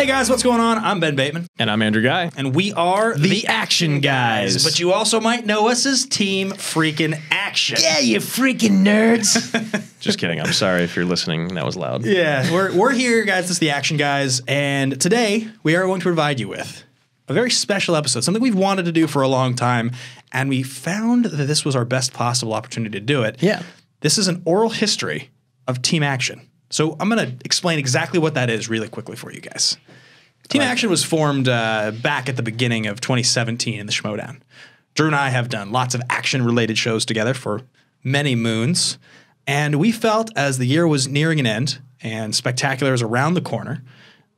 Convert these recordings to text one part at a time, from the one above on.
Hey guys, what's going on? I'm Ben Bateman. And I'm Andrew Ghai. And we are the Action Guys. But you also might know us as Team Freaking Action. Yeah, you freaking nerds. Just kidding. I'm sorry if you're listening. That was loud. Yeah, we're here, guys. This is the Action Guys. And today we are going to provide you with a very special episode, something we've wanted to do for a long time. And we found that this was our best possible opportunity to do it. Yeah. This is an oral history of Team Action. So I'm going to explain exactly what that is really quickly for you guys. Team Action was formed back at the beginning of 2017 in the Schmoedown. Drew and I have done lots of action-related shows together for many moons, and we felt as the year was nearing an end and Spectacular is around the corner.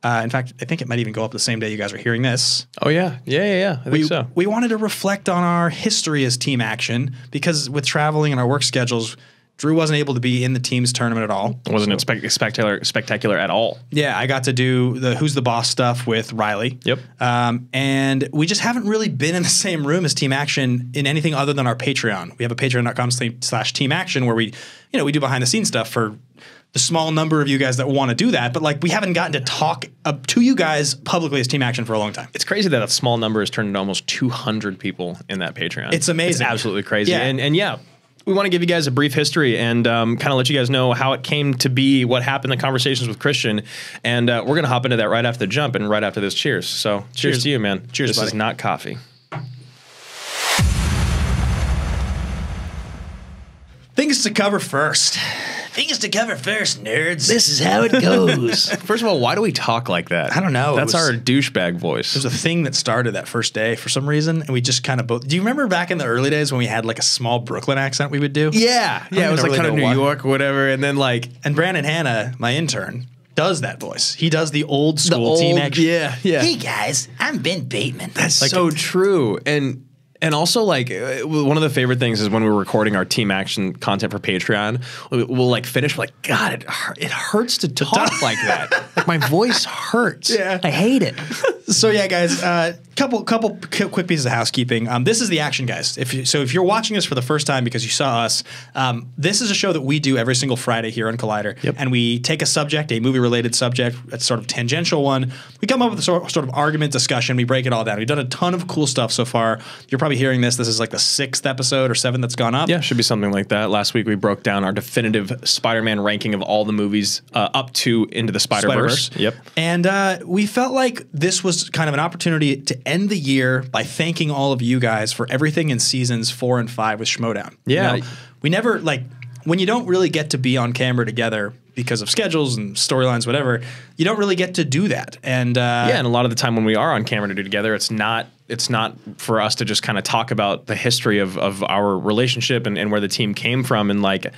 In fact, I think it might even go up the same day you guys are hearing this. Oh, yeah. Yeah. I think so. We wanted to reflect on our history as Team Action because with traveling and our work schedules, Drew wasn't able to be in the team's tournament at all. Wasn't spectacular at all. Yeah, I got to do the Who's the Boss stuff with Riley. Yep. And we just haven't really been in the same room as Team Action in anything other than our Patreon. We have a patreon.com/Team Action where we do behind the scenes stuff for the small number of you guys that want to do that. But like we haven't gotten to talk to you guys publicly as Team Action for a long time. It's crazy that a small number has turned into almost 200 people in that Patreon. It's amazing. It's absolutely crazy. Yeah. And yeah. We want to give you guys a brief history and kind of let you guys know how it came to be, what happened, the conversations with Christian. And we're going to hop into that right after the jump and right after this. Cheers. So cheers to you, man. Cheers, This buddy. is not coffee. Things to cover first. Things to cover first, nerds. This is how it goes. First of all, why do we talk like that? I don't know. That's our douchebag voice. There's a thing that started that first day for some reason, and we just kind of both. Do you remember back in the early days when we had like a small Brooklyn accent we would do? Yeah. It was like really kind of know New why. York or whatever. And then like. And Brandon Hanna, my intern, does that voice. He does the old school Team Action. Yeah. Hey guys, I'm Ben Bateman. That's so true. And also, like, one of the favorite things is when we're recording our Team Action content for Patreon, we'll like finish, like, God, it hurts to talk like that. Like, my voice hurts. Yeah. I hate it. So yeah, guys, couple quick pieces of housekeeping. This is the Action Guys. If you're watching this for the first time because you saw us, this is a show that we do every single Friday here on Collider. Yep. And we take a subject, a movie-related subject, a sort of tangential one. We come up with a sort of argument discussion. We break it all down. We've done a ton of cool stuff so far. You're probably hearing this. This is like the 6th episode or 7th that's gone up. Yeah, should be something like that. Last week we broke down our definitive Spider-Man ranking of all the movies up to Into the Spider-Verse. Yep. And we felt like this was kind of an opportunity to end the year by thanking all of you guys for everything in seasons 4 and 5 with Schmoedown. Yeah. We never, like, when you don't really get to be on camera together because of schedules and storylines, whatever, you don't really get to do that. And and a lot of the time when we are on camera to do together, it's not for us to just kind of talk about the history of our relationship and where the team came from. And like,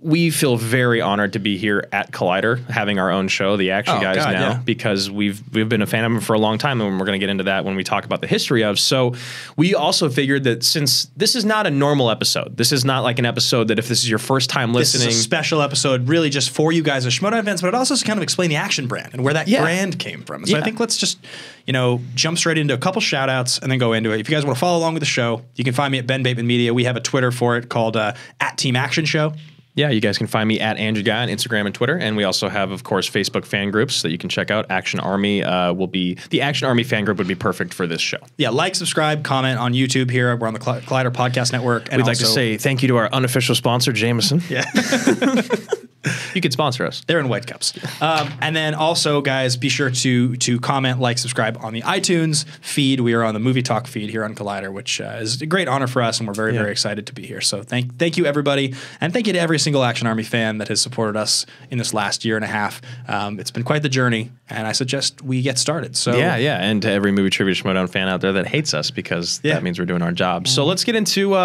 we feel very honored to be here at Collider, having our own show, The Action Guys now, because we've been a fan of them for a long time, and we're going to get into that when we talk about the history of. So we also figured that since this is not a normal episode, this is not like an episode that if this is your first time listening. This is a special episode really just for you guys as Schmoedown fans, but it also kind of explain the Action brand and where that brand came from. So I think let's just, jump straight into a couple shout outs and then go into it. If you guys want to follow along with the show, you can find me at Ben Bateman Media. We have a Twitter for it called @TeamActionShow. Yeah, you guys can find me at Andrew Ghai on Instagram and Twitter. And we also have, of course, Facebook fan groups that you can check out. Action Army the Action Army fan group would be perfect for this show. Yeah, like, subscribe, comment on YouTube here. We're on the Collider Podcast Network. And we'd like to say thank you to our unofficial sponsor, Jameson. Yeah. You could sponsor us. They're in white cups. And then also, guys, be sure to comment, like, subscribe on the iTunes feed. We are on the Movie Talk feed here on Collider, which is a great honor for us, and we're very, very excited to be here. So thank you, everybody. And thank you to every single Action Army fan that has supported us in this last year and a half. It's been quite the journey, and I suggest we get started. So yeah. And to every Movie Trivia Schmoedown fan out there that hates us because that means we're doing our job. So let's get into...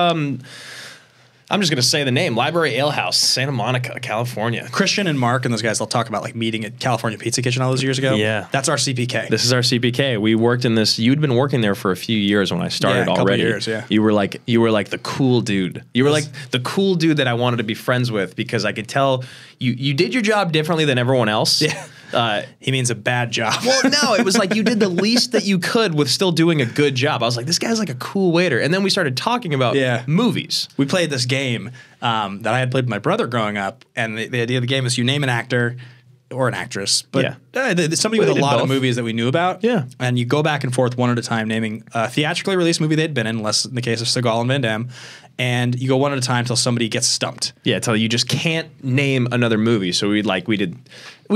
I'm just going to say the name, Library Ale House, Santa Monica, California. Christian and Mark and those guys, they'll talk about like meeting at California Pizza Kitchen all those years ago. Yeah. That's our CPK. This is our CPK. We worked in this. You'd been working there for a few years when I started already. Couple years, yeah. You were like the cool dude. You were like the cool dude that I wanted to be friends with because I could tell you did your job differently than everyone else. Yeah. He means a bad job. Well, no, it was like you did the least that you could with still doing a good job. I was like, this guy's like a cool waiter. And then we started talking about movies. We played this game that I had played with my brother growing up. And the idea of the game is you name an actor. or an actress, but Yeah. somebody Well, with they a did lot of both. movies that we knew about. Yeah. And you go back and forth one at a time naming a theatrically released movie they'd been in, unless in the case of Seagal and Van Damme, and you go one at a time until somebody gets stumped. Yeah, until you just can't name another movie. So we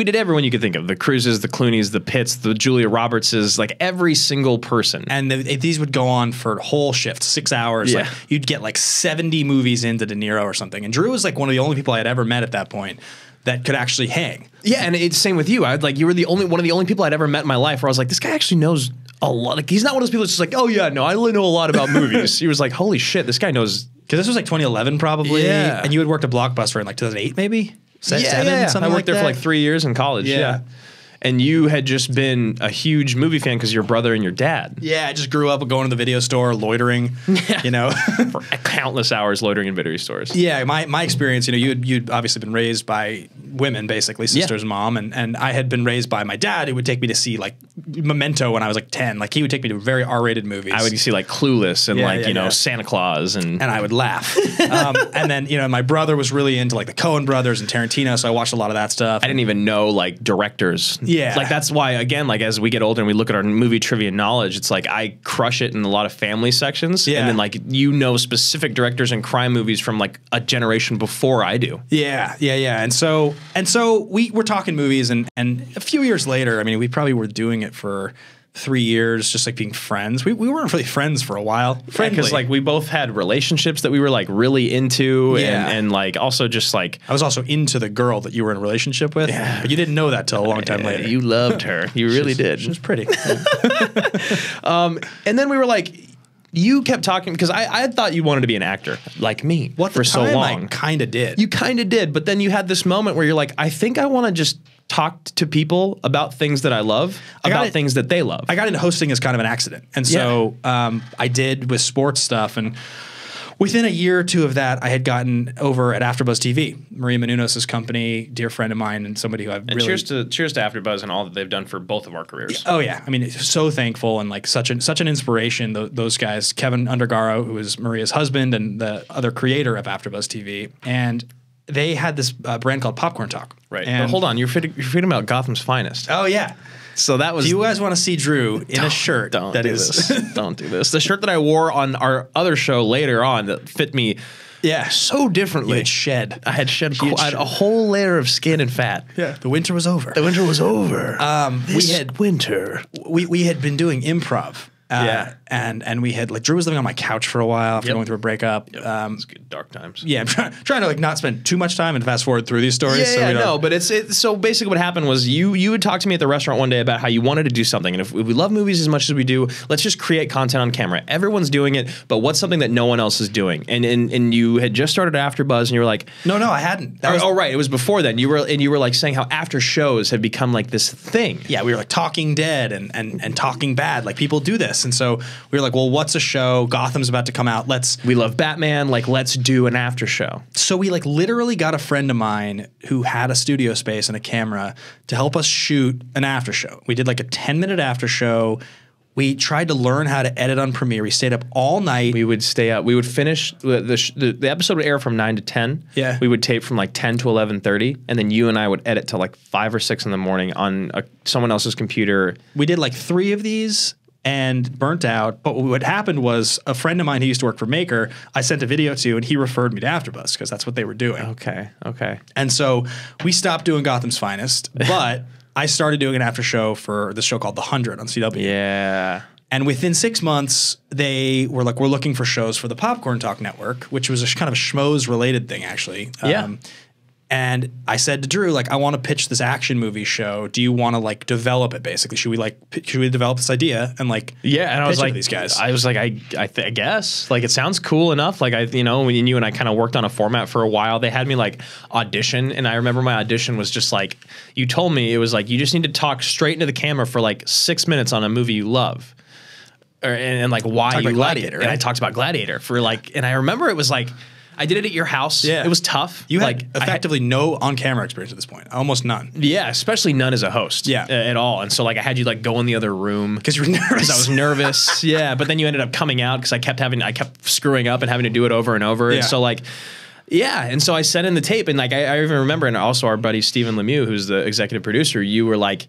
did everyone you could think of: the Cruises, the Clooneys, the Pitts, the Julia Robertses, like every single person. And these would go on for whole shifts, 6 hours. Yeah. Like you'd get like 70 movies into De Niro or something. And Drew was like one of the only people I had ever met at that point that could actually hang. Yeah, and it's same with you. You were one of the only people I'd ever met in my life where I was like, this guy actually knows a lot. Like, he's not one of those people that's just like, oh yeah, no, I really know a lot about movies. He was like, holy shit, this guy knows. Because this was like 2011 probably. Yeah. And you had worked at Blockbuster in like 2008 maybe? Something I worked like there that? for like 3 years in college. Yeah. Yeah. And you had just been a huge movie fan because your brother and your dad. Yeah, I just grew up going to the video store, loitering, you know. For countless hours loitering in video stores. Yeah, my experience, you know, you'd obviously been raised by women, basically, sister's mom, and I had been raised by my dad, who would take me to see like Memento when I was like 10. Like he would take me to very R-rated movies. I would see like Clueless and Yeah, yeah. Santa Claus and I would laugh. And then, you know, my brother was really into like the Coen brothers and Tarantino, so I watched a lot of that stuff. I didn't even know like directors. Yeah. Like that's why, again, like as we get older and we look at our movie trivia knowledge, it's like I crush it in a lot of family sections. Yeah. And then like specific directors and crime movies from like a generation before I do. Yeah. And so we were talking movies, and a few years later, I mean, we probably were doing it for 3 years, just like being friends. We weren't really friends for a while. Because like we both had relationships that we were like really into, Yeah. and like also just like I was also into the girl that you were in a relationship with, but you didn't know that till a long time later. you loved her. You really did. She was pretty. And then we were like, you kept talking because I had thought you wanted to be an actor like me for so long. I kind of did. You kind of did, but then you had this moment where you're like, I think I want to just talk to people about things that I love, about things that they love. I got into hosting as kind of an accident. And so I did with sports stuff. And within a year or two of that, I had gotten over at Afterbuzz TV, Maria Menounos' company, dear friend of mine, and somebody who I've really... Cheers to Afterbuzz and all that they've done for both of our careers. Oh, yeah. I mean, so thankful and like such an inspiration, those guys. Kevin Undergaro, who is Maria's husband and the other creator of Afterbuzz TV. And they had this brand called Popcorn Talk. Right. And but hold on, you're forgetting about Gotham's Finest. Oh, yeah. So that was... Do you guys want to see Drew in a shirt Don't that do is... this. Don't do this. The shirt that I wore on our other show later on that fit me so differently. You had shed. I had shed a whole layer of skin and fat. Yeah. The winter was over. The winter was over. Winter. We had been doing improv. And we had like Drew was living on my couch for a while after going through a breakup. It's good dark times. Yeah, I'm trying to like not spend too much time and fast forward through these stories. But it's so basically what happened was you would talk to me at the restaurant one day about how you wanted to do something, and if we love movies as much as we do, let's just create content on camera. Everyone's doing it, but what's something that no one else is doing? And you had just started Afterbuzz, and you were like, no, I hadn't. Right, it was before then. You were like saying how after shows have become like this thing. Yeah, we were like Talking Dead and Talking Bad. Like people do this, and so we were like, well, what's a show? Gotham's about to come out. We love Batman. Like, let's do an after show. So we like literally got a friend of mine who had a studio space and a camera to help us shoot an after show. We did like a 10-minute after show. We tried to learn how to edit on Premiere. We stayed up all night. We would stay up. We would finish the episode would air from 9 to 10. Yeah. We would tape from like 10 to 11:30, and then you and I would edit till like 5 or 6 in the morning on someone else's computer. We did like 3 of these and burnt out. But what happened was a friend of mine who used to work for Maker, I sent a video to, and he referred me to Afterbuzz because that's what they were doing. Okay. And so we stopped doing Gotham's Finest, but I started doing an after show for this show called The 100 on CW. Yeah. And within 6 months, they were like, we're looking for shows for the Popcorn Talk Network, which was a kind of a schmoes related thing, actually. And I said to Drew, like, I want to pitch this action movie show. Do you want to like develop it? Basically, should we develop this idea and like and I was like these guys? I was like I guess like it sounds cool enough. Like when you and I kind of worked on a format for a while, they had me like audition, and I remember my audition was just like you told me it was like you just need to talk straight into the camera for like 6 minutes on a movie you love. And like why you like it. Right? And I talked about Gladiator for like, and I remember it was like. I did it at your house. Yeah. It was tough. You had effectively no on-camera experience at this point. Almost none. Yeah, especially none as a host. Yeah. At all. And so like I had you like go in the other room. Because you were nervous. Because I was nervous. Yeah. But then you ended up coming out because I kept screwing up and having to do it over and over. Yeah. And so like Yeah, and so I sent in the tape, and like I even remember, and also our buddy Stephen Lemieux, who's the executive producer, you were like,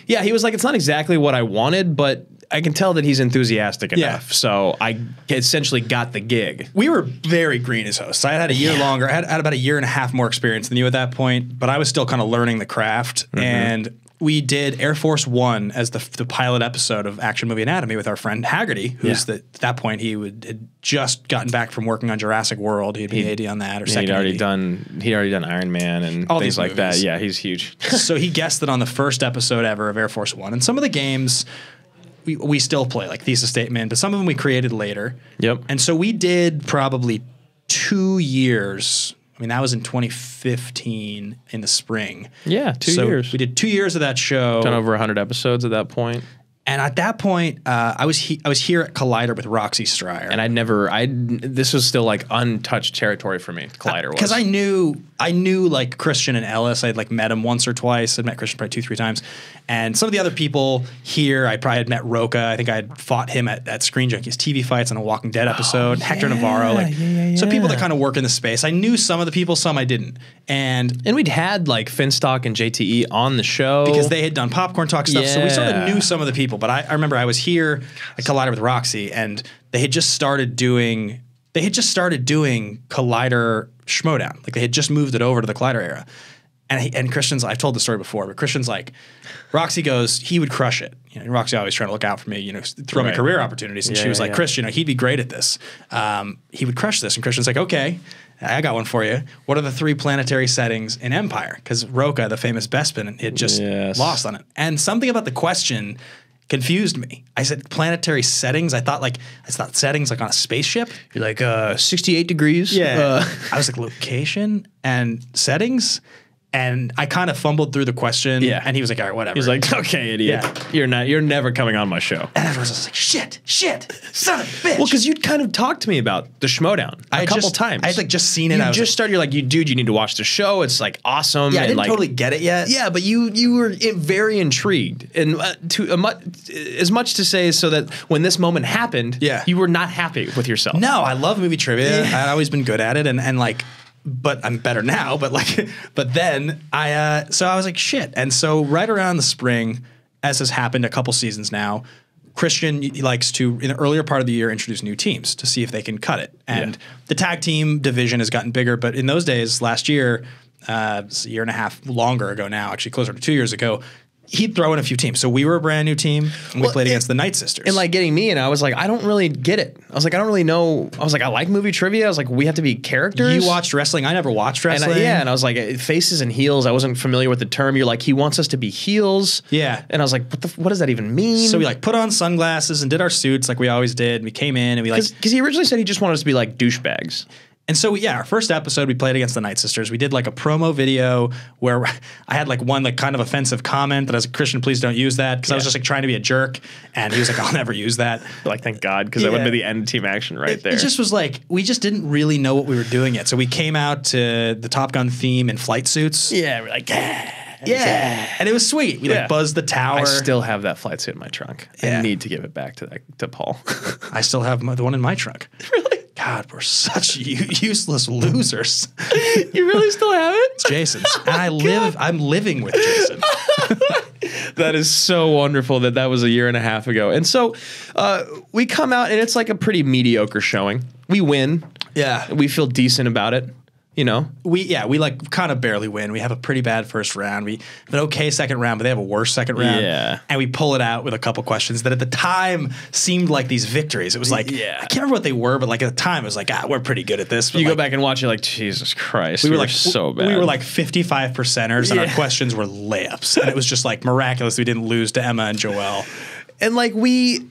yeah, he was like, it's not exactly what I wanted, but I can tell that he's enthusiastic enough. So I essentially got the gig. We were very green as hosts. I had a year longer. I had about a year and a half more experience than you at that point, but I was still kind of learning the craft. And we did Air Force One as the pilot episode of Action Movie Anatomy with our friend Haggerty, who's at that point had just gotten back from working on Jurassic World. He'd be AD on that, or second. He'd already done Iron Man and all things these like movies. that. Yeah, he's huge. So he guested on the first episode ever of Air Force One, and some of the games we still play, like Thesis Statement, but some of them we created later. Yep. And so we did probably 2 years. I mean, that was in 2015 in the spring. Yeah, 2 years. We did 2 years of that show. Done over 100 episodes at that point. And at that point, I was here at Collider with Roxy Stryer. And this was still like untouched territory for me. Collider was. Because I knew like Christian and Ellis. I'd like met him once or twice. I'd met Christian probably 2-3 times. And some of the other people here, I probably had met Roca. I think I had fought him at Screen Junkies TV fights on a Walking Dead episode. Hector Navarro. So people that kind of work in the space. I knew some of the people, some I didn't. And we'd had like Finstock and JTE on the show. Because they had done Popcorn Talk stuff. So we sort of knew some of the people. But I remember I was here at Collider with Roxy, and they had just started doing Collider Schmoedown. Like they had just moved it over to the Collider era. And Christian's, I've told the story before, but Christian's like, Roxy goes, he would crush it. You know, Roxy always trying to look out for me, throw me career opportunities. And she was like, Chris, he'd be great at this. He would crush this. And Christian's like, okay, I got one for you. What are the 3 planetary settings in Empire? Because Roca, the famous Bespin, had just lost on it. And something about the question confused me. I said planetary settings. I thought settings like on a spaceship. You're like 68 degrees. Yeah. I was like location and settings. And I kind of fumbled through the question. Yeah. And he was like, all right, whatever. He's like, okay, idiot. Yeah. You're never coming on my show. And everyone was just like, shit, son of a bitch. Well, because you'd kind of talked to me about the Schmoedown a couple times. I had like just seen it. You just started, you're like, dude, you need to watch the show. It's like awesome. Yeah, I and didn't like, totally get it yet. Yeah, but you were very intrigued. And as much to say so that when this moment happened, you were not happy with yourself. No, I love movie trivia. I've always been good at it. And like, but I'm better now. But then so I was like, shit. And so right around the spring, as has happened a couple seasons now, Christian likes to, in the earlier part of the year, introduce new teams to see if they can cut it. And the tag team division has gotten bigger. But in those days, last year, it's a year and a half longer ago now, actually closer to 2 years ago, he'd throw in a few teams. So we were a brand new team, and we played against the Nightsisters. And like getting me, and I was like, I don't really get it. I was like, I don't really know. I was like, I like movie trivia. I was like, we have to be characters. You watched wrestling. I never watched wrestling. And I was like, faces and heels. I wasn't familiar with the term. You're like, he wants us to be heels. Yeah. And I was like, what does that even mean? So we like put on sunglasses and did our suits like we always did. And we came in and we like... Because he originally said he just wanted us to be like douchebags. And so, our first episode, we played against the Nightsisters. We did like a promo video where I had like one like kind of offensive comment that I was like, Christian, please don't use that. Because I was just like trying to be a jerk. And he was like, I'll never use that. Like, thank God, because that would be the end of Team Action there. It just was like, we just didn't really know what we were doing yet. So we came out to the Top Gun theme in flight suits. Yeah, we're like, yeah. And it was sweet. We like buzzed the tower. I still have that flight suit in my trunk. I need to give it back to Paul. I still have the one in my trunk. Really? God, we're such useless losers. You really still have it? It's Jason's. And I'm living with Jason. That is so wonderful that was a year and a half ago. And so we come out and it's like a pretty mediocre showing. We win. Yeah. We feel decent about it. We like kind of barely win. We have a pretty bad first round. We have an okay second round, but they have a worse second round. Yeah. And we pull it out with a couple questions that at the time seemed like these victories. It was like, I can't remember what they were, but like at the time it was like, we're pretty good at this. But you go back and watch it like, Jesus Christ, we were like so bad. We were like 55%ers and our questions were layups. And it was just like miraculous we didn't lose to Emma and Joelle. And like we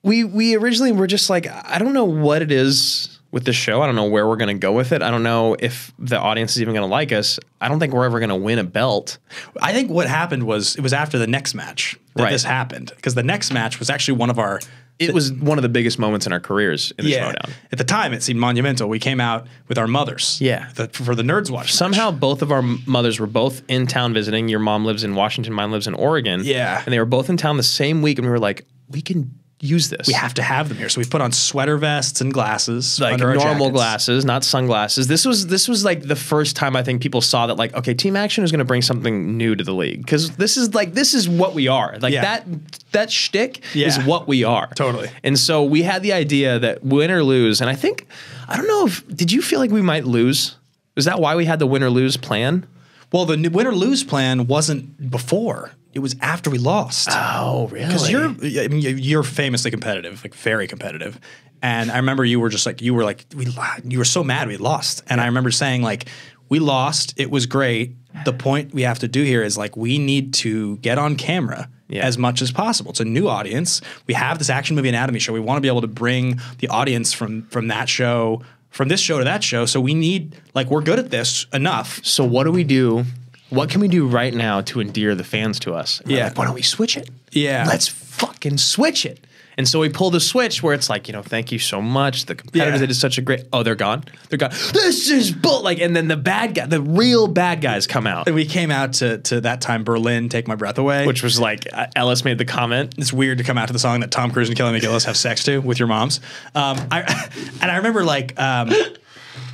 originally were just like, I don't know what it is with this show. I don't know where we're going to go with it. I don't know if the audience is even going to like us. I don't think we're ever going to win a belt. I think what happened was it was after the next match that this happened, because the next match was actually one of our... It was one of the biggest moments in our careers in the Schmoedown. At the time, it seemed monumental. We came out with our mothers. For the Nerds Watch. Somehow, both of our mothers were both in town visiting. Your mom lives in Washington, mine lives in Oregon. Yeah. And they were both in town the same week, and we were like, we can use this. We have to have them here. So we put on sweater vests and glasses, like under our normal jackets. glasses, not sunglasses. This was like the first time I think people saw that like, okay, Team Action is going to bring something new to the league because this is what we are. Like that shtick is what we are. Totally. And so we had the idea that win or lose, and I don't know if did you feel like we might lose? Is that why we had the win or lose plan? Well, the win or lose plan wasn't before. It was after we lost. Oh, really? Because you're famously competitive, like very competitive. And I remember you were so mad we lost. And I remember saying like, we lost. It was great. The point we have to do here is like, we need to get on camera as much as possible. It's a new audience. We have this action movie anatomy show. We want to be able to bring the audience from that show, from this show to that show. So we need, like, we're good at this enough. So what do we do? What can we do right now to endear the fans to us? And Yeah. like, why don't we switch it? Yeah. Let's fucking switch it. And so we pulled a switch where it's like, thank you so much. The competitors that did such a great. Oh, they're gone. They're gone. This is bull. Like, and then the real bad guys come out. And we came out to that time Berlin, Take My Breath Away. Which was like, Ellis made the comment. It's weird to come out to the song that Tom Cruise and Kelly McGillis have sex to with your moms. I remember like.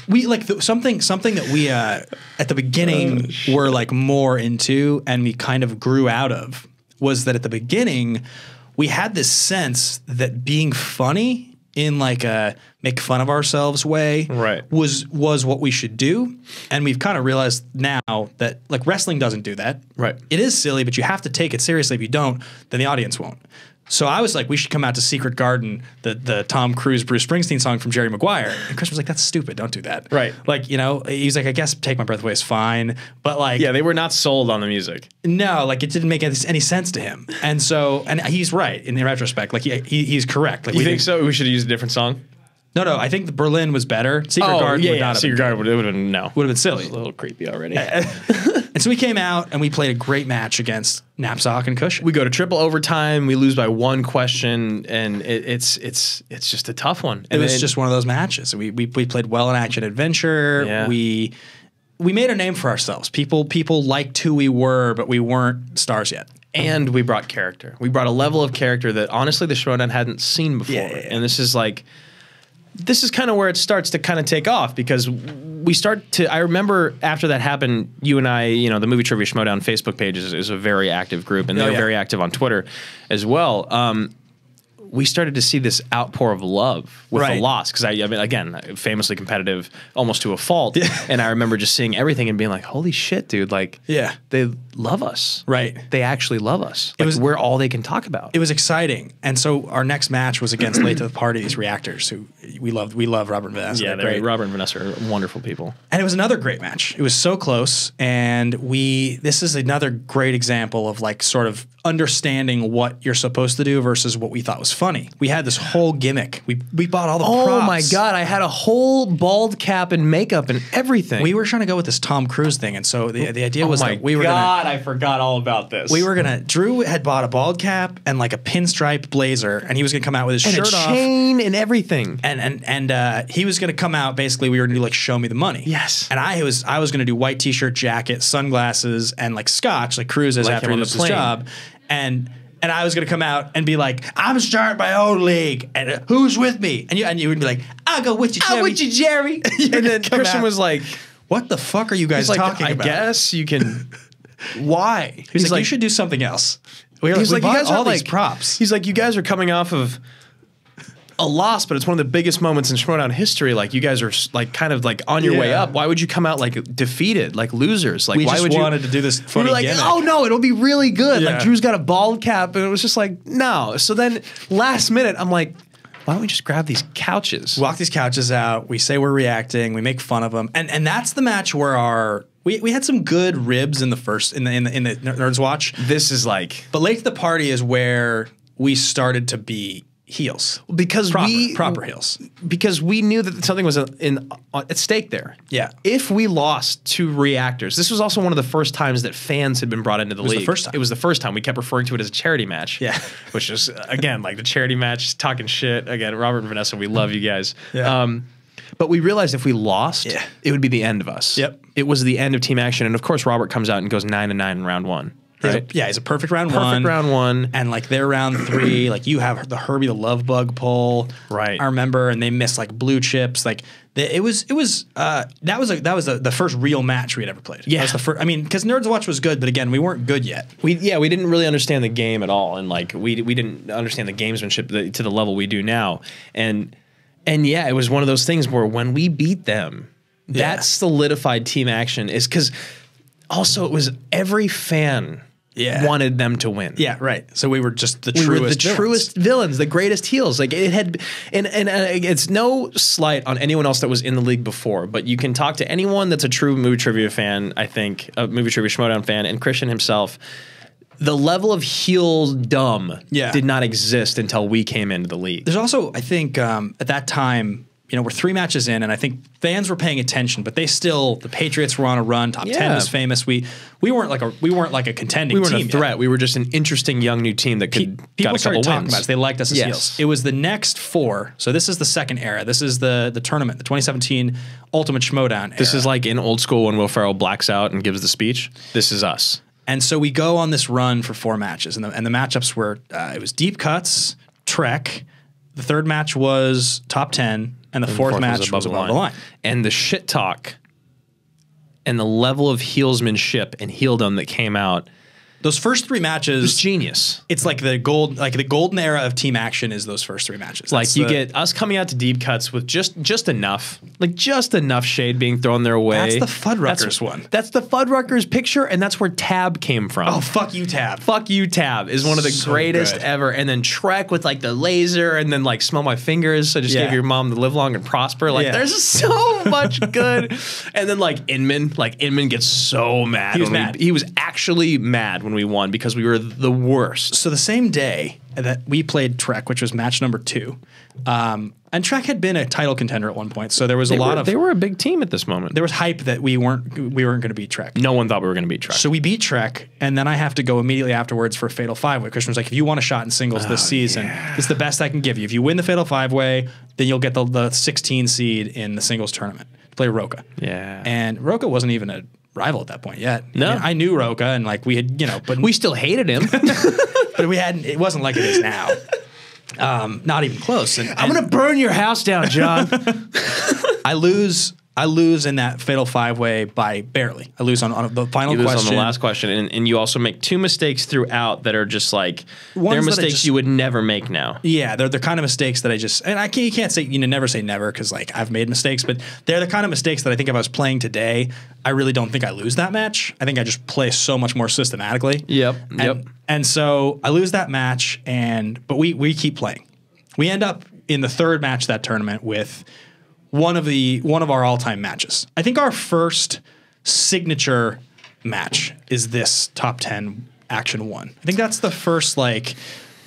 We like something that we at the beginning were like more into and we kind of grew out of was that at the beginning we had this sense that being funny in like a make fun of ourselves way was what we should do, and we've kind of realized now that like wrestling doesn't do that. Right. It is silly, but you have to take it seriously. If you don't, then the audience won't. So I was like, we should come out to Secret Garden, the Tom Cruise, Bruce Springsteen song from Jerry Maguire. And Chris was like, that's stupid. Don't do that. Right. Like, he's like, I guess Take My Breath Away is fine. But like. Yeah, they were not sold on the music. No, like it didn't make any sense to him. And so, and he's right in retrospect. Like he's correct. Like, you think so? We should use a different song? No, I think the Berlin was better. Secret Garden would not have Secret Garden would have been, no. Would have been silly. It was a little creepy already. And so we came out and we played a great match against Knapsack and Cushion. We go to triple overtime. We lose by one question, and it's just a tough one. It was just one of those matches. We played well in action adventure. Yeah. We made a name for ourselves. People liked who we were, but we weren't stars yet. And we brought character. We brought a level of character that honestly the Schmoedown hadn't seen before. Yeah. And this is kind of where it starts to kind of take off because we start to. I remember after that happened, you and I, the Movie Trivia Schmoedown Facebook page is a very active group, and they're very active on Twitter as well. We started to see this outpour of love with the loss because I mean, again, famously competitive, almost to a fault, and I remember just seeing everything and being like, "Holy shit, dude! Like, they love us, right? They actually love us. Like, we're all they can talk about." It was exciting, and so our next match was against Late to the Party, these reactors who we love. We love Robert and Vanessa. Yeah, great. Robert and Vanessa are wonderful people, and it was another great match. It was so close, and this is another great example of like sort of understanding what you're supposed to do versus what we thought was funny. We had this whole gimmick. We bought all the props. Oh my God, I had a whole bald cap and makeup and everything. We were trying to go with this Tom Cruise thing, and so the idea was that we were gonna. I forgot all about this. We were gonna. Drew had bought a bald cap and like a pinstripe blazer, and he was gonna come out with his shirt off, chain and everything. And he was gonna come out. Basically, we were gonna do like Show Me the Money. Yes. And I was gonna do white t-shirt, jacket, sunglasses, and like scotch, like Cruise is Like after him he on loses the his plane. job, and I was gonna come out and be like, I'm starting my own league, and who's with me? And you would be like, I'll go with you, Jerry. I'm with you, Jerry. And then Christian was like, what the fuck are you guys talking about? I guess you can. Why? He's like, you should do something else. He's like, you guys all are these like props. He's like, you guys are coming off of a loss, but it's one of the biggest moments in Schmoedown history. Like, you guys are like kind of like on your way up. Why would you come out like defeated, like losers? Like, we why just would you wanted to do this funny we were like, gimmick. oh no, it'll be really good. Yeah. Like, Drew's got a bald cap, and it was just like, no. So then last minute, I'm like, why don't we just grab these couches? Walk these couches out. We say we're reacting. We make fun of them, and that's the match where we had some good ribs in the Nerds Watch. This is like, but Late to the Party is where we started to be heels because proper heels, because we knew that something was at stake there. Yeah. If we lost to reactors, this was also one of the first times that fans had been brought into the league. The first time. It was the first time. We kept referring to it as a charity match. Yeah. Which is again like the charity match, talking shit. Again, Robert and Vanessa, we love you guys. Yeah. But we realized if we lost, it would be the end of us. Yep. It was the end of Team Action, and of course Robert comes out and goes 9-9 in round one. right? He's a perfect round Perfect one. round one. And like their round 3, like you have the Herbie the Love Bug pull. Right. I remember, and they missed like blue chips. Like that was the first real match we had ever played. Yeah. That was the first. I mean, because Nerds Watch was good, but again, we weren't good yet. We didn't really understand the game at all, and like we didn't understand the gamesmanship to the level we do now, and yeah, it was one of those things where when we beat them, that solidified Team Action is because also it was every fan wanted them to win. Yeah, right. So we were just the truest villains, the greatest heels. Like it had, and it's no slight on anyone else that was in the league before, but you can talk to anyone that's a true movie trivia fan. I think a movie trivia Schmoedown fan, and Christian himself. The level of heel dumb did not exist until we came into the league. There's also, I think, at that time, we're 3 matches in, and I think fans were paying attention, but the Patriots were on a run. Top 10 was famous. We weren't like a contending team. We weren't a threat. We were just an interesting young new team that could people started talking wins. about us. They liked us as heels. It was the next 4. So this is the second era. This is the tournament, the 2017 Ultimate Schmoedown era. This is like in old school when Will Ferrell blacks out and gives the speech. This is us. And so we go on this run for 4 matches, and the matchups were it was deep cuts, Trek. The third match was top 10, and the fourth match was above the line. And the shit talk and the level of heelsmanship and heeldom that came out. Those first 3 matches, it was genius. It's like the golden era of Team Action is those first 3 matches. Like you get us coming out to deep cuts with just enough, like just enough shade being thrown their way. That's the Fuddruckers one. That's the Fuddruckers picture, and that's where Tab came from. Oh, fuck you, Tab. Fuck you, Tab is one of the greatest ever. And then Trek with like the laser, and then like Smell My Fingers. I just gave your mom the live long and prosper. Like there's so much good. And then like Inman gets so mad. He was mad. He was actually mad when we won because we were the worst. So the same day that we played Trek, which was match number 2, and Trek had been a title contender at one point, so there was a lot of... They were a big team at this moment. There was hype that we weren't going to beat Trek. No one thought we were going to beat Trek. So we beat Trek, and then I have to go immediately afterwards for a Fatal 5-Way. Christian was like, if you want a shot in singles this season, it's the best I can give you. If you win the Fatal 5-Way, then you'll get the 16 seed in the singles tournament to play Roka. Yeah. And Roka wasn't even a rival at that point yet. No. I mean, I knew Roka, and like we had, but we still hated him. but we hadn't. It wasn't like it is now. Not even close. And I'm gonna burn your house down, John. I lose in that Fatal 5-Way by barely. I lose on the final you lose question. on the last question, and you also make 2 mistakes throughout that are just like Ones they're that mistakes you would never make now. Yeah, they're the kind of mistakes that you can't say never say never because like I've made mistakes, but they're the kind of mistakes that I think if I was playing today, I really don't think I lose that match. I think I just play so much more systematically. Yep. And so I lose that match, but we keep playing. We end up in the 3rd match of that tournament with one of our all-time matches. I think our first signature match is this top 10 Action 1. I think that's the first, like,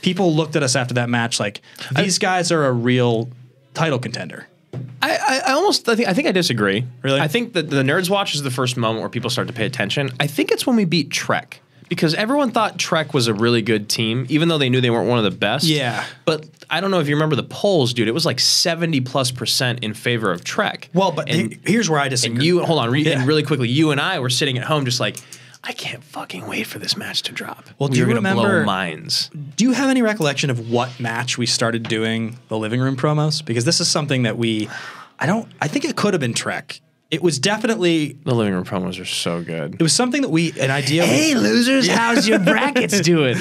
people looked at us after that match like, these guys are a real title contender. I think I disagree. Really? I think that the Nerds Watch is the first moment where people start to pay attention. I think it's when we beat Trek. Because everyone thought Trek was a really good team, even though they knew they weren't one of the best. Yeah. But I don't know if you remember the polls, dude. It was like 70+% in favor of Trek. Well, but here's where I disagree. And and really quickly, you and I were sitting at home just like, I can't fucking wait for this match to drop. Well, do you remember? Blow minds. Do you have any recollection of what match we started doing the living room promos? Because this is something that I think it could have been Trek. It was definitely... The living room promos are so good. It was something that an idea... Hey, losers, how's your brackets doing?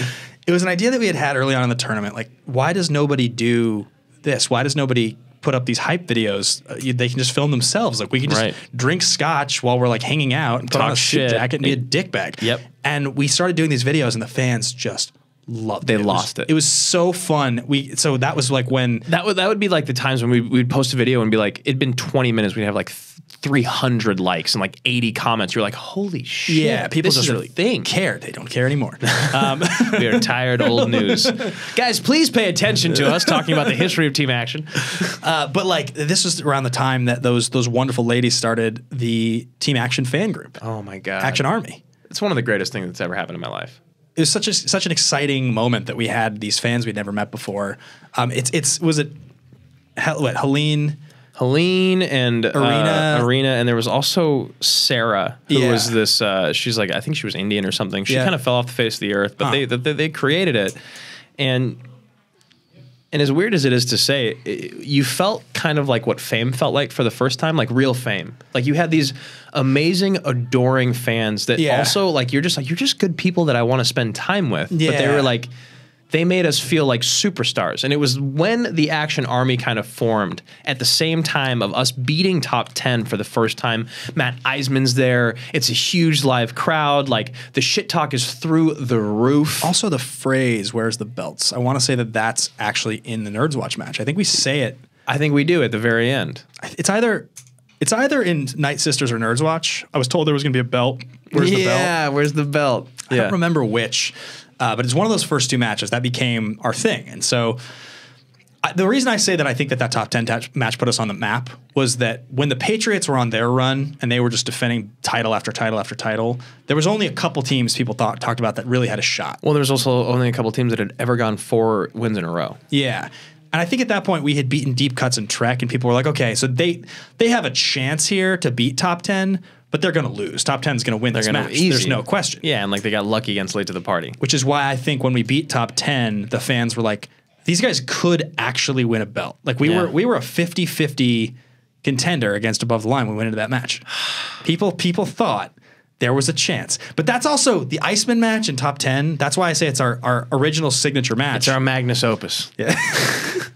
It was an idea that we had early on in the tournament. Like, why does nobody do this? Why does nobody put up these hype videos? They can just film themselves. Like, we can just drink scotch while we're, like, hanging out and put on a suit jacket and be a dickbag. Yep. And we started doing these videos, and the fans just... loved it. They lost it. It was so fun. So that was like when... That would be like the times when we'd post a video and be like, it'd been 20 minutes, we'd have like 300 likes and like 80 comments. You're like, holy shit. Yeah, people just really care. They don't care anymore. We are tired old news. Guys, please pay attention to us talking about the history of Team Action. But like this was around the time that those wonderful ladies started the Team Action fan group. Oh my God. Action Army. It's one of the greatest things that's ever happened in my life. It was such an exciting moment that we had these fans we'd never met before. Was it Helene? Helene and Arena, and there was also Sarah, who was this. She's like, I think she was Indian or something. She kind of fell off the face of the earth, but they created it, and as weird as it is to say, you felt kind of like what Fame felt like for the first time, like real Fame. Like you had these amazing, adoring fans that also like you're just good people that I want to spend time with. Yeah. But they were like, they made us feel like superstars. And it was when the Action Army kind of formed at the same time of us beating top 10 for the first time. Matt Eisman's there. It's a huge live crowd. Like the shit talk is through the roof. Also the phrase, "Where's the belts?" I want to say that that's actually in the Nerds Watch match. I think we say it. I think we do at the very end. It's either in Nightsisters or Nerds Watch. I was told there was going to be a belt. Where's the belt? Yeah, where's the belt? I don't remember which. But it's one of those first two matches that became our thing. And so the reason I say that I think that top 10 match put us on the map was that when the Patriots were on their run and they were just defending title after title after title, there was only a couple teams people talked about that really had a shot. Well, there was also only a couple teams that had ever gone 4 wins in a row. Yeah. And I think at that point we had beaten Deep Cuts and Trek, and people were like, okay, so they have a chance here to beat top 10, but they're going to lose. Top 10 is going to win this match. There's no question. Yeah, and like they got lucky against Late to the Party. Which is why I think when we beat top 10, the fans were like, these guys could actually win a belt. Like we were a 50-50 contender against Above the Line when we went into that match. People thought there was a chance. But that's also the Iceman match in top 10. That's why I say it's our original signature match. It's our magnus opus. Yeah.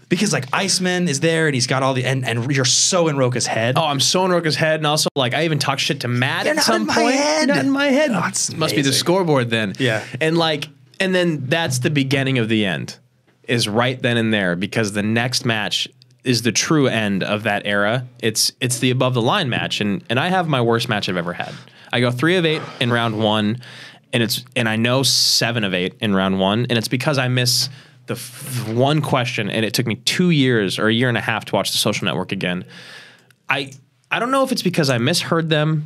Because like Iceman is there and he's got all the and you're so in Roka's head. Oh, I'm so in Roka's head, and also like I even talk shit to Matt at some point. Not in my head. Oh, must be the scoreboard then. Yeah. And then that's the beginning of the end. Is right then and there, because the next match is the true end of that era. It's the Above the Line match, and I have my worst match I've ever had. I go 3 of 8 in round 1, and I know 7 of 8 in round 1, and it's because I miss the one question, and it took me 2 years or a year and a half to watch The Social Network again. I don't know if it's because I misheard them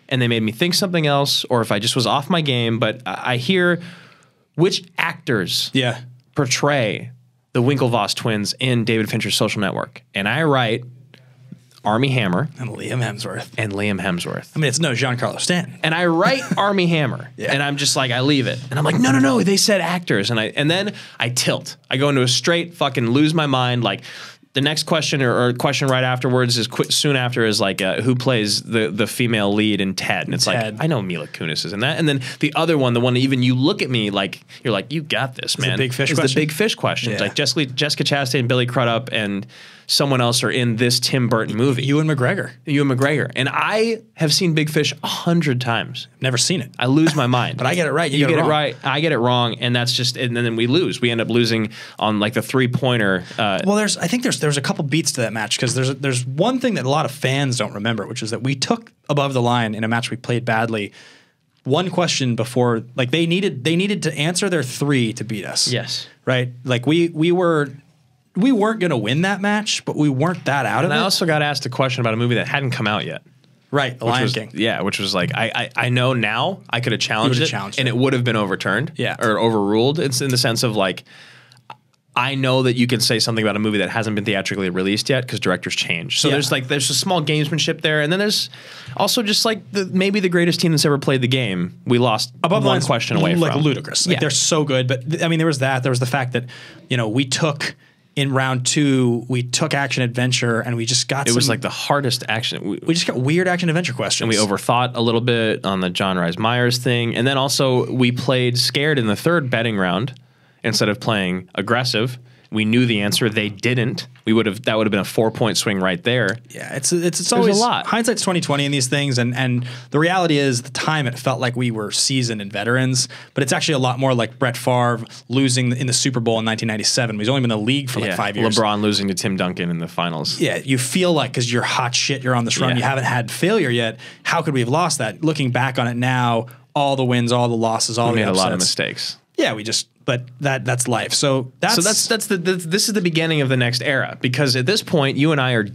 and they made me think something else, or if I just was off my game, but I hear which actors portray the Winklevoss twins in David Fincher's Social Network, and I write Armie Hammer and Liam Hemsworth. I mean, it's no Giancarlo Stanton. And I write Armie Hammer, and I'm just like, I leave it, and I'm like, no, they said actors, and then I tilt. I go into a straight fucking lose my mind. Like the next question or question right afterwards is soon after is like who plays the female lead in Ted, and it's like I know Mila Kunis is in that, and then the other one, the one that even you look at me like you're like you got this, man. The big fish question. The big fish question. Like Jessica Chastain, Billy Crudup, and someone else are in this Tim Burton movie. Ewan McGregor. And I have seen Big Fish 100 times. Never seen it. I lose my mind. But I get it right. You get it right. I get it wrong. And that's just, and then we lose. We end up losing on like the 3-pointer. Well, I think there's a couple beats to that match, because there's one thing that a lot of fans don't remember, which is that we took Above the Line in a match we played badly. One question before, like they needed to answer their 3 to beat us. Yes. Right? Like we weren't going to win that match, but we weren't that out of it. And I also got asked a question about a movie that hadn't come out yet. Right, The Lion King. Yeah, which was like, I know now I could have challenged it, and it would have been overturned. Yeah. Or overruled. It's in the sense of like, I know that you can say something about a movie that hasn't been theatrically released yet because directors change. So there's a small gamesmanship there, and then there's also just like maybe the greatest team that's ever played the game. We lost Above one question away like from. Ludicrous. Like they're so good, but I mean there was that. There was the fact that we took. In round 2, we took action adventure, and we just got. It was like the hardest action. We just got weird action adventure questions, and we overthought a little bit on the John Rhys Meyers thing, and then also we played scared in the 3rd betting round instead of playing aggressive. We knew the answer. They didn't. That would have been a 4-point swing right there. Yeah, it's always a lot. Hindsight's 20/20 in these things, and the reality is, at the time it felt like we were seasoned and veterans, but it's actually a lot more like Brett Favre losing in the Super Bowl in 1997. He's only been in the league for like 5 years. LeBron losing to Tim Duncan in the finals. Yeah, you feel like because you're hot shit, you're on this run, you haven't had failure yet. How could we have lost that? Looking back on it now, all the wins, all the losses, all the upsets. We made a lot of mistakes. Yeah, but that's life. So this is the beginning of the next era, because at this point you and I are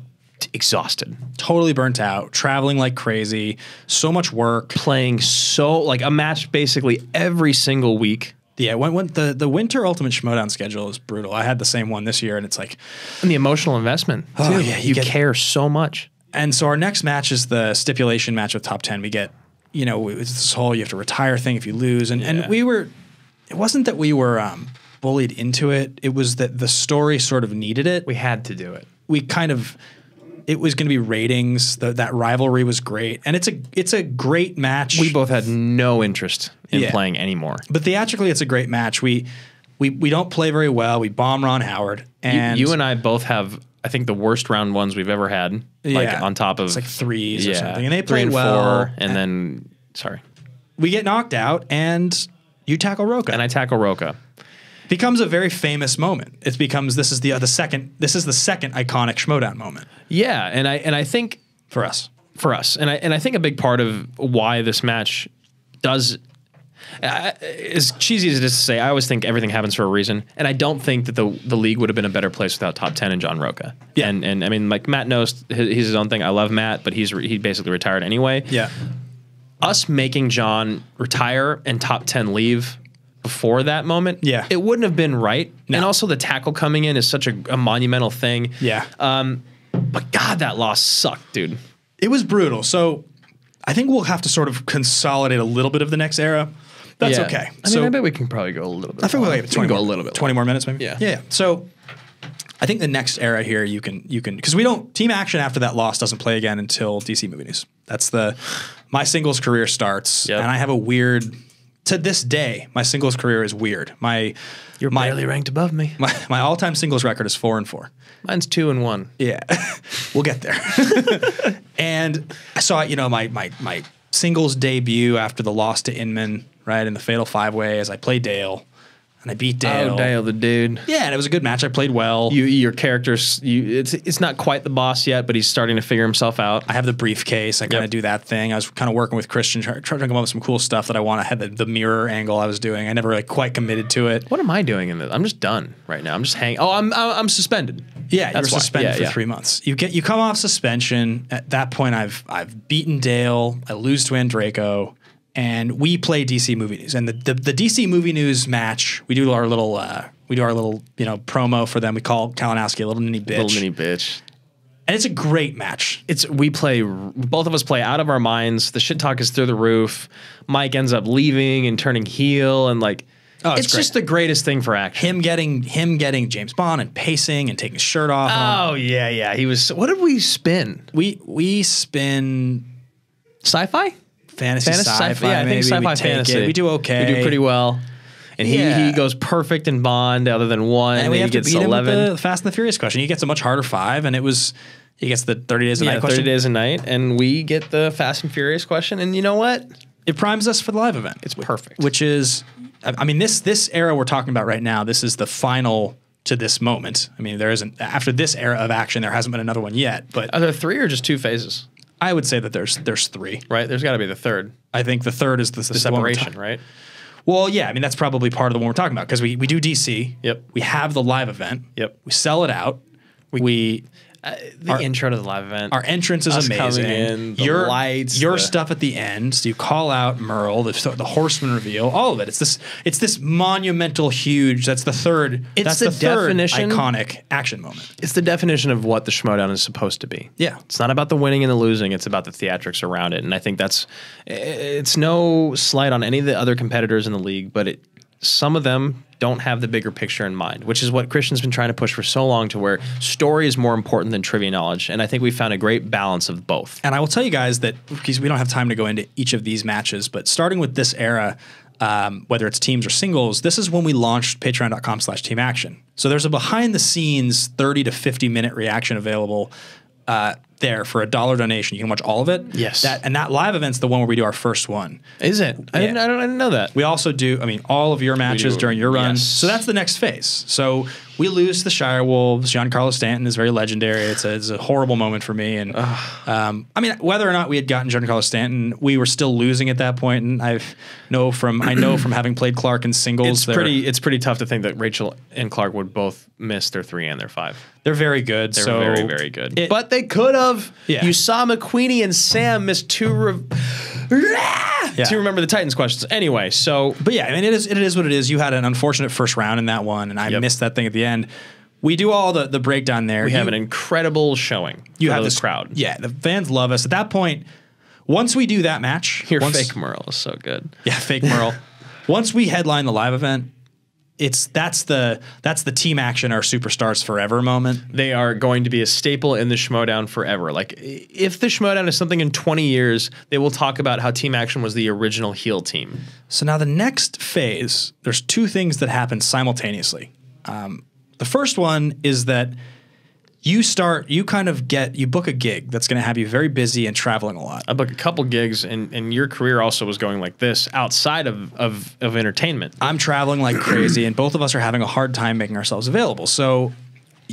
exhausted, totally burnt out, traveling like crazy, so much work, playing like a match basically every single week Yeah, when the winter Ultimate Schmoedown schedule is brutal. I had the same one this year, and it's like, And the emotional investment, too. Oh, yeah, you care so much. and so our next match is the stipulation match with top 10. We get, it's this whole you have to retire thing if you lose, and it wasn't that we were bullied into it. It was that the story sort of needed it. We had to do it. It was going to be ratings. That rivalry was great, and it's a great match. We both had no interest in playing anymore. But theatrically, it's a great match. We don't play very well. We bomb Ron Howard, and you and I both have, I think, the worst round ones we've ever had. Like on top of it's like threes or something, and they 3 play and well. 4, and then we get knocked out, and you tackle Roka, and I tackle Roka. Becomes a very famous moment. It becomes this is the second iconic Schmoedown moment. Yeah, and I think for us, and I think a big part of why this match does. As cheesy as it is to say, I always think everything happens for a reason, and I don't think that the league would have been a better place without top 10 and John Roka. Yeah, and I mean, like Matt knows he's his own thing. I love Matt, but he basically retired anyway. Yeah, us making John retire and top 10 leave before that moment, it wouldn't have been right. No. And also the tackle coming in is such a monumental thing. Yeah. But God, that loss sucked, dude. It was brutal. So I think we'll have to sort of consolidate a little bit of the next era. That's okay. I mean, I bet we can probably go a little bit. I think we'll go a little bit. 20 more minutes, maybe. Yeah. Yeah. So I think the next era here you can because we don't Team Action after that loss doesn't play again until DC Movie News. That's my singles career starts, and I have a weird. To this day, my singles career is weird. You're barely ranked above me. My all-time singles record is 4-4. Mine's 2-1. Yeah, we'll get there. And I saw, my singles debut after the loss to Inman, right, in the Fatal 5-Way as I played Dale. And I beat Dale. Oh, Dale, the dude. Yeah, and it was a good match. I played well. Your character's it's not quite the boss yet, but he's starting to figure himself out. I have the briefcase. I kind of do that thing. I was kind of working with Christian, trying to come up with some cool stuff that I want. I had the mirror angle I was doing. I never really quite committed to it. What am I doing in this? I'm just done right now. I'm just hanging. Oh, I'm suspended. Yeah, you're suspended for 3 months. You come off suspension. At that point, I've beaten Dale. I lose to Andraco. And we play DC Movie News, and the DC Movie News match. We do our little promo for them. We call Kalinowski a little mini bitch. And it's a great match. Both of us play out of our minds. The shit talk is through the roof. Mike ends up leaving and turning heel, and it's just the greatest thing for Action. Him getting James Bond and pacing and taking his shirt off. Oh yeah. He was. What did we spin? We spin sci-fi. Fantasy sci-fi. Yeah, I think sci-fi fantasy. We do okay. We do pretty well. And he goes perfect in Bond, other than one. And we have he gets to beat 11. him with the Fast and the Furious question. He gets a much harder 5, and he gets the 30 Days a Night question. 30 Days a Night, and we get the Fast and Furious question. And you know what? It primes us for the live event. It's perfect. Which is, I mean, this era we're talking about right now, this is the final to this moment. I mean, there isn't, after this era of Action, there hasn't been another one yet. But are there 3 or just 2 phases? I would say that there's 3. Right? There's got to be the third. I think the third is the separation, right? Well, yeah. I mean, that's probably part of the one we're talking about because we do DC. Yep. We have the live event. Yep. We sell it out. The intro to the live event. Our entrance is amazing. Coming in, the lights. Your stuff at the end. So you call out Merle, the Horseman reveal, all of it. It's this monumental, huge. That's the third. It's the definition, iconic Action moment. It's the definition of what the Schmoedown is supposed to be. Yeah. It's not about the winning and the losing. It's about the theatrics around it. And I think it's no slight on any of the other competitors in the league, but some of them don't have the bigger picture in mind, which is what Christian's been trying to push for so long, to where story is more important than trivia knowledge. And I think we found a great balance of both. And I will tell you guys that, because we don't have time to go into each of these matches, but starting with this era, whether it's teams or singles, this is when we launched patreon.com/Team Action. So there's a behind the scenes 30 to 50 minute reaction available there for $1 donation. You can watch all of it. Yes. That live event's the one where we do our first one. Is it? I didn't know that. We also do, all of your matches during your run. Yes. So that's the next phase. So we lose to the Shire Wolves. Giancarlo Stanton is very legendary. It's a horrible moment for me. And whether or not we had gotten Giancarlo Stanton, we were still losing at that point. And I know from having played Clark in singles, it's pretty tough to think that Rachel and Clark would both miss their 3 and their 5. They're very good. They're very, very good. But they could have. Love. Yeah. You saw McQueenie and Sam miss to remember the Titans questions. Anyway, so but yeah, I mean, it is what it is. You had an unfortunate first round in that one, and I missed that thing at the end. We do all the breakdown there. We have an incredible showing. You for have this this crowd. Yeah, the fans love us. At that point, once we do that match, Your fake Merle is so good. Yeah, fake Merle. Once we headline the live event, that's the Team Action, our superstars forever moment. They are going to be a staple in the Schmoedown forever. Like, if the Schmoedown is something in 20 years, they will talk about how Team Action was the original heel team. So now the next phase, there's two things that happen simultaneously. The first one is that you book a gig that's going to have you very busy and traveling a lot. I booked a couple gigs, and your career also was going like this outside of entertainment. I'm traveling like crazy, and both of us are having a hard time making ourselves available. So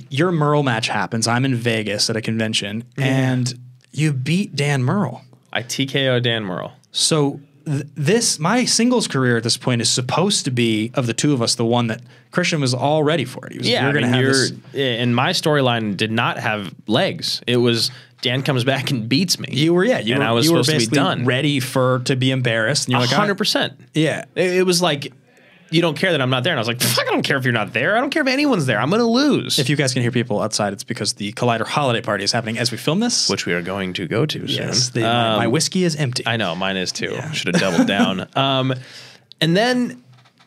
your Merle match happens. I'm in Vegas at a convention, and you beat Dan Merle. I TKO Dan Merle. So my singles career at this point is supposed to be, of the two of us, the one that Christian was all ready for it. He was Yeah, going to have this. And my storyline did not have legs. It was Dan comes back and beats me. You were supposed to be done, ready to be embarrassed. And you're like 100%. Yeah, it was like, you don't care that I'm not there. And I was like, fuck, I don't care if you're not there. I don't care if anyone's there. I'm going to lose. If you guys can hear people outside, it's because the Collider holiday party is happening as we film this. Which we are going to go to soon. My whiskey is empty. I know, mine is too. Yeah. Should have doubled down. And then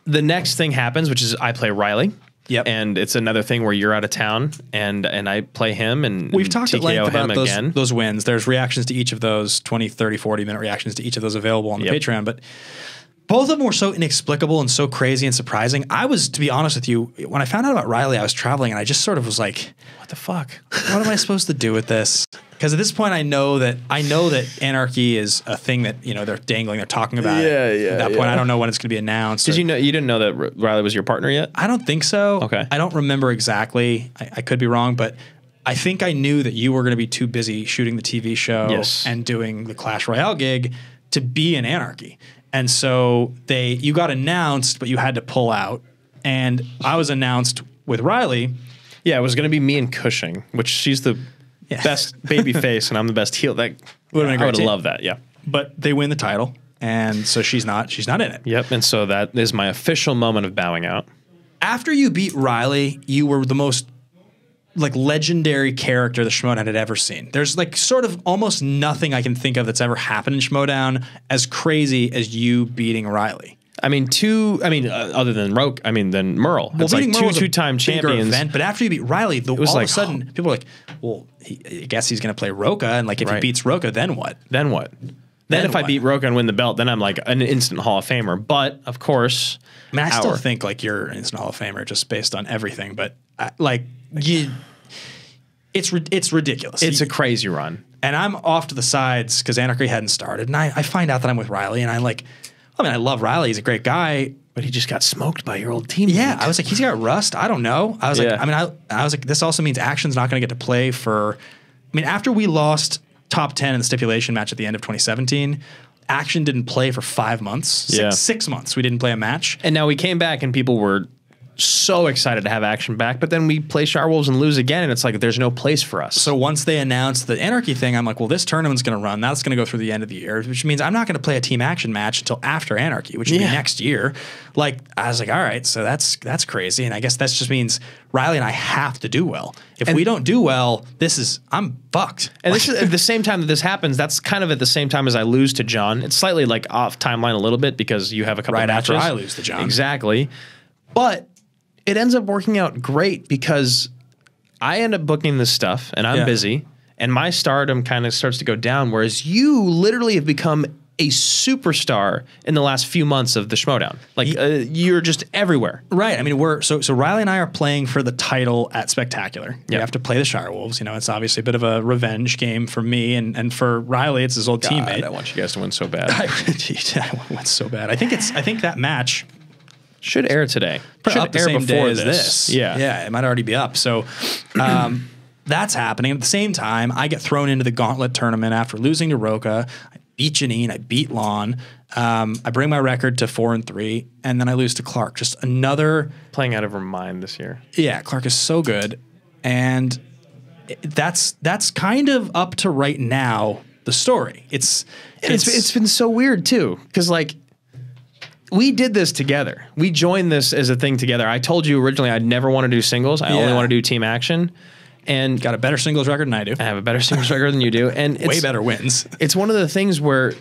the next thing happens, which is I play Riley. Yep. And it's another thing where you're out of town and I play him and we've talked TKO at length about again. those wins. There's reactions to each of those, 20, 30, 40-minute reactions to each of those available on the Patreon. But both of them were so inexplicable and so crazy and surprising. I was, to be honest with you, when I found out about Riley, I was traveling and I just sort of was like, what the fuck? What am I supposed to do with this? Because at this point, I know that Anarchy is a thing that, they're dangling, they're talking about it. At that point, I don't know when it's going to be announced. You didn't know that Riley was your partner yet? I don't think so. Okay. I don't remember exactly. I could be wrong, but I think I knew that you were going to be too busy shooting the TV show and doing the Clash Royale gig to be in Anarchy. And so you got announced, but you had to pull out. And I was announced with Riley. Yeah, it was going to be me and Cushing, which she's the best baby face and I'm the best heel. That would have been a great I would team. love that, yeah. But they win the title, and so she's not in it. Yep, and so that is my official moment of bowing out. After you beat Riley, you were the most legendary character the Schmoedown had ever seen. There's sort of almost nothing I can think of that's ever happened in Schmoedown as crazy as you beating Riley. Other than than Merle. Well, it's like two-time champions. Event, but after you beat Riley, all of a sudden, people were like, well, I guess he's going to play Roca, and if he beats Roca, then what? Then what? Then if I beat Roca and win the belt, then I'm like an instant Hall of Famer. But, of course... I still think you're an instant Hall of Famer just based on everything, but it's ridiculous. It's a crazy run. And I'm off to the sides because Anarchy hadn't started, and I find out that I'm with Riley, and I love Riley. He's a great guy. But he just got smoked by your old teammate. Yeah, I was like, he's got rust. I don't know. I was like, this also means Action's not going to get to play for... after we lost top 10 in the stipulation match at the end of 2017, Action didn't play for 5 months. Six months we didn't play a match. And now we came back and people were so excited to have Action back, but then we play Sharewolves and lose again, and it's like there's no place for us. So once they announced the Anarchy thing, I'm like, well, this tournament's going to run. That's going to go through the end of the year, which means I'm not going to play a Team Action match until after Anarchy, which would be next year. I was like, all right, so that's crazy, and I guess that just means Riley and I have to do well. If we don't do well, I'm fucked. And this is at the same time that this happens. That's kind of at the same time as I lose to John. It's slightly off timeline a little bit because you have a couple of matches. Right after I lose to John. Exactly. But it ends up working out great because I end up booking this stuff and I'm busy and my stardom kind of starts to go down, whereas you literally have become a superstar in the last few months of the Schmoedown. You're just everywhere. Right. So Riley and I are playing for the title at Spectacular. You have to play the Shirewolves. It's obviously a bit of a revenge game for me and for Riley, it's his old teammate. I want you guys to win so bad. I went so bad. I think that match should air today. Should the air same before day as this. Yeah, it might already be up. So that's happening. At the same time, I get thrown into the Gauntlet tournament after losing to Roca. I beat Janine. I beat Lon. I bring my record to 4-3, and then I lose to Clark. Just another... Playing out of her mind this year. Yeah, Clark is so good. And that's kind of up to right now the story. It's been so weird too, because like we did this together. We joined this as a thing together. I told you originally I'd never want to do singles. I only want to do team action. And got a better singles record than I do. I have a better singles record than you do, and way better wins. It's one of the things where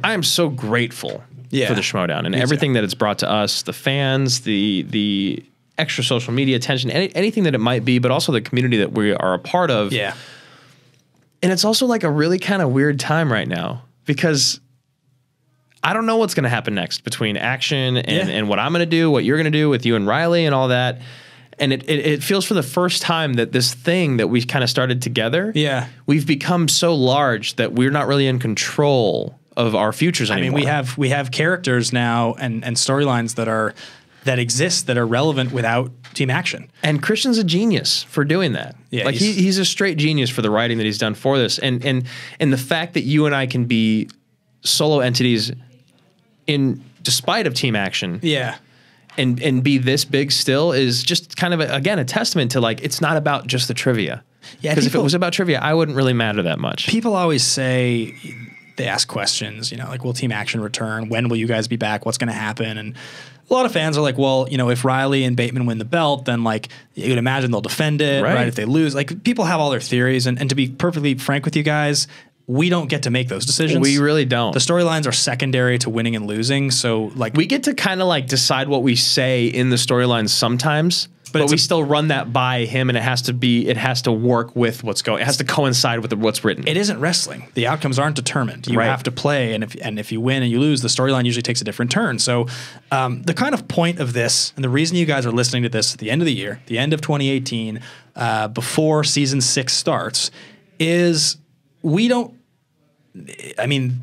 I am so grateful for the Schmoedown and everything that it's brought to us, the fans, the extra social media attention, anything that it might be, but also the community that we are a part of. Yeah. And it's also like a really kind of weird time right now because I don't know what's going to happen next between action and what I'm going to do, what you're going to do with you and Riley and all that. And it feels for the first time that this thing that we kind of started together, we've become so large that we're not really in control of our futures anymore. I mean, we have characters now and storylines that exist that are relevant without team action. And Christian's a genius for doing that. Yeah, like he's a straight genius for the writing that he's done for this. And the fact that you and I can be solo entities in despite of team action. Yeah. And be this big still is just kind of, again, a testament to like, it's not about just the trivia. Yeah. Because if it was about trivia, I wouldn't really matter that much. People always say, they ask questions, you know, like, will team action return? When will you guys be back? What's going to happen? And a lot of fans are like, well, you know, if Riley and Bateman win the belt, then like you would imagine they'll defend it, right? If they lose, like people have all their theories. And to be perfectly frank with you guys, we don't get to make those decisions. We really don't. The storylines are secondary to winning and losing. So like we get to kind of like decide what we say in the storylines sometimes, but we still run that by him, and it has to work with what's going. It has to coincide with what's written. It isn't wrestling. The outcomes aren't determined. You have to play, and if you win and you lose, the storyline usually takes a different turn. So the kind of point of this, and the reason you guys are listening to this at the end of the year, the end of 2018, before season 6 starts, is we don't. I mean,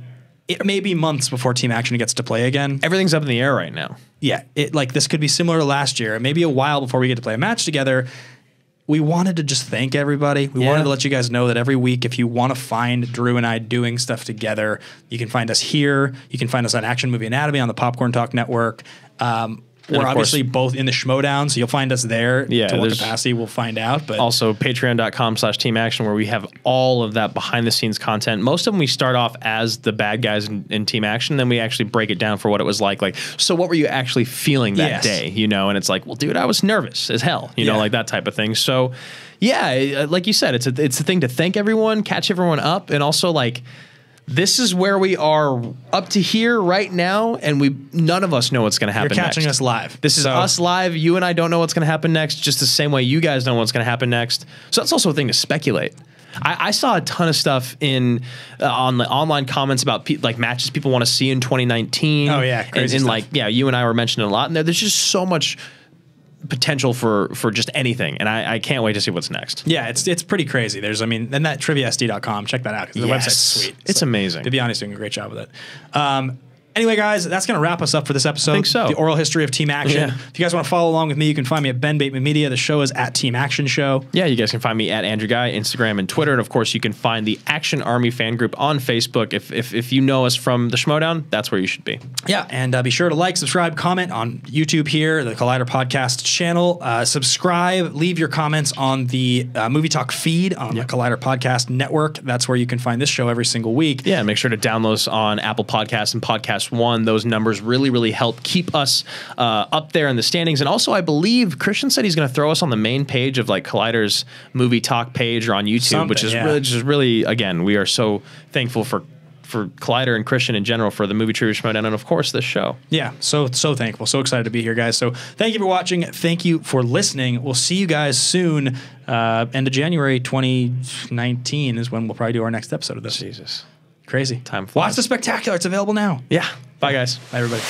it may be months before Team Action gets to play again. Everything's up in the air right now. Yeah, like this could be similar to last year. It may be a while before we get to play a match together. We wanted to just thank everybody. We wanted to let you guys know that every week, if you want to find Drew and I doing stuff together, you can find us here. You can find us on Action Movie Anatomy on the Popcorn Talk Network. We're obviously both in the Schmoedown, so you'll find us there. To what capacity, we'll find out. But also patreon.com/Team Action, where we have all of that behind-the-scenes content. Most of them we start off as the bad guys in Team Action, then we actually break it down for what it was like. Like, so what were you actually feeling that day? You know, and it's like, well, dude, I was nervous as hell. You know, like that type of thing. So, yeah, like you said, it's a thing to thank everyone, catch everyone up, and also like. This is where we are up to here right now, and none of us know what's going to happen next. You're catching us live. This is us live. You and I don't know what's going to happen next, just the same way you guys don't know what's going to happen next. So that's also a thing to speculate. I saw a ton of stuff on the online comments about like matches people want to see in 2019. Oh, yeah, crazy stuff. Like, yeah, you and I were mentioning a lot, and there's just so much potential for just anything, and I can't wait to see what's next. Yeah, it's pretty crazy. There's, I mean, and that triviasd.com, check that out because the website's sweet. It's amazing. To be honest, doing a great job with it. Anyway, guys, that's going to wrap us up for this episode. I think so. The oral history of Team Action. If you guys want to follow along with me, you can find me at Ben Bateman Media. The show is at Team Action Show. Yeah, you guys can find me at Andrew Ghai, Instagram and Twitter. And, of course, you can find the Action Army fan group on Facebook. If you know us from the Schmoedown, that's where you should be. Yeah, and be sure to like, subscribe, comment on YouTube here, the Collider Podcast channel. Subscribe, leave your comments on the Movie Talk feed on the Collider Podcast Network. That's where you can find this show every single week. Yeah, make sure to download us on Apple Podcasts and Podcast One. Those numbers really help keep us up there in the standings. And also, I believe Christian said he's going to throw us on the main page of like Collider's Movie Talk page or on YouTube, which is really, again, we are so thankful for Collider and Christian in general for the Movie Trivia Schmoedown and, of course, this show. Yeah, so thankful. So excited to be here, guys. So thank you for watching. Thank you for listening. We'll see you guys soon. End of January 2019 is when we'll probably do our next episode of this. Jesus. Crazy. Time flies. Watch The Spectacular. It's available now. Yeah. Bye, guys. Bye, everybody.